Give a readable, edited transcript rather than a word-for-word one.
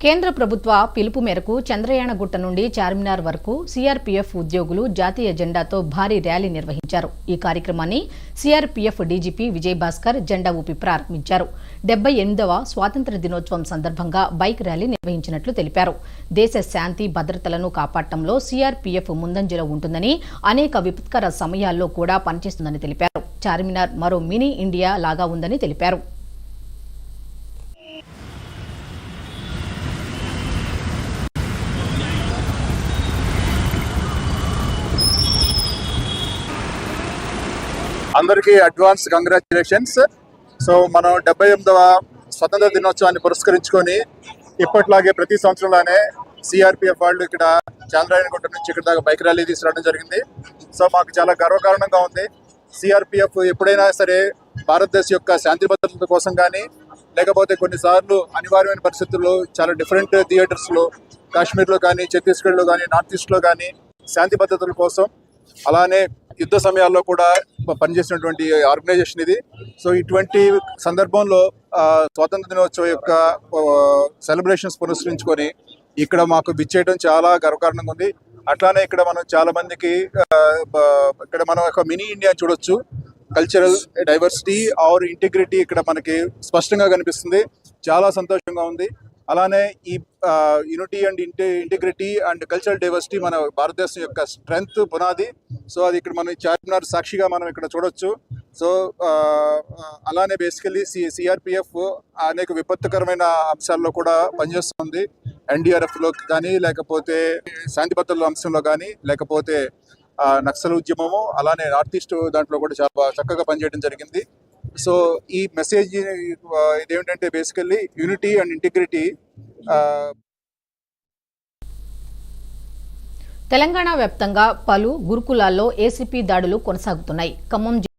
కేంద్ర ప్రభుత్వ పిలుపు మేరకు చంద్రయానగుట్ట నుండి చార్మినార్ వరకు సీఆర్పీఎఫ్ ఉద్యోగులు జాతీయ జెండాతో భారీ ర్యాలీ నిర్వహించారు. ఈ కార్యక్రమాన్ని సీఆర్పీఎఫ్ డీజీపీ విజయభాస్కర్ జెండా ఊపి ప్రారంభించారు. 78వ స్వాతంత్ర్య దినోత్సవం సందర్భంగా బైక్ ర్యాలీ నిర్వహించినట్లు తెలిపారు. దేశ శాంతి భద్రతలను కాపాడటంలో సీఆర్పీఎఫ్ ముందంజలో ఉంటుందని, అనేక విపత్కర సమయాల్లో కూడా పనిచేస్తుందని తెలిపారు. చార్మినార్ మరో మినీ ఇండియా లాగా ఉందని తెలిపారు. అందరికీ అడ్వాన్స్ కంగ్రాచులేషన్స్. సో మనం 78వ స్వతంత్ర దినోత్సవాన్ని పురస్కరించుకొని ఇప్పట్లాగే ప్రతి సంవత్సరంలోనే సిఆర్పిఎఫ్ వాళ్ళు ఇక్కడ చంద్రయానగుట్ట నుంచి ఇక్కడ దాకా బైక్ ర్యాలీ తీసుకురావడం జరిగింది. సో మాకు చాలా గర్వకారణంగా ఉంది. సిఆర్పిఎఫ్ ఎప్పుడైనా సరే భారతదేశం యొక్క శాంతి భద్రతల కోసం కానీ, లేకపోతే కొన్నిసార్లు అనివార్యమైన పరిస్థితుల్లో చాలా డిఫరెంట్ థియేటర్స్లో, కాశ్మీర్లో కానీ, ఛత్తీస్గఢ్లో కానీ, నార్త్ ఈస్ట్లో కానీ శాంతి భద్రతల కోసం, అలానే యుద్ధ సమయాల్లో కూడా పనిచేసినటువంటి ఆర్గనైజేషన్ ఇది. సో ఇటువంటి సందర్భంలో స్వాతంత్ర దినోత్సవం యొక్క సెలబ్రేషన్స్ పురస్కరించుకొని ఇక్కడ మాకు విచ్చేయడం చాలా గర్వకారణంగా ఉంది. అట్లానే ఇక్కడ మనం చాలా మందికి ఇక్కడ మనం ఒక మినీ ఇండియా చూడొచ్చు. కల్చరల్ డైవర్సిటీ ఆర్ ఇంటిగ్రిటీ ఇక్కడ మనకి స్పష్టంగా కనిపిస్తుంది. చాలా సంతోషంగా ఉంది. అలానే ఈ unity and integrity and cultural diversity మన భారతదేశం యొక్క స్ట్రెంగ్త్ పునాది. సో అది ఇక్కడ మనం చార్మినార్ సాక్షిగా మనం ఇక్కడ చూడొచ్చు. సో అలానే బేసికలీ సిఆర్పిఎఫ్ అనేక విపత్తుకరమైన అంశాల్లో కూడా పనిచేస్తుంది. ఎన్డీఆర్ఎఫ్లో కానీ, లేకపోతే శాంతి భద్రతల అంశంలో కానీ, లేకపోతే నక్సల్ ఉద్యమము, అలానే నార్త్ ఈస్ట్ దాంట్లో కూడా చాలా చక్కగా పనిచేయడం జరిగింది. సో ఈ మెసేజ్ ఇదేమిటంటే basically unity and integrity. Telangana వ్యాప్తంగా పలు గురుకులాల్లో ఏసీపీ దాడులు కొనసాగుతున్నాయి. ఖమ్మం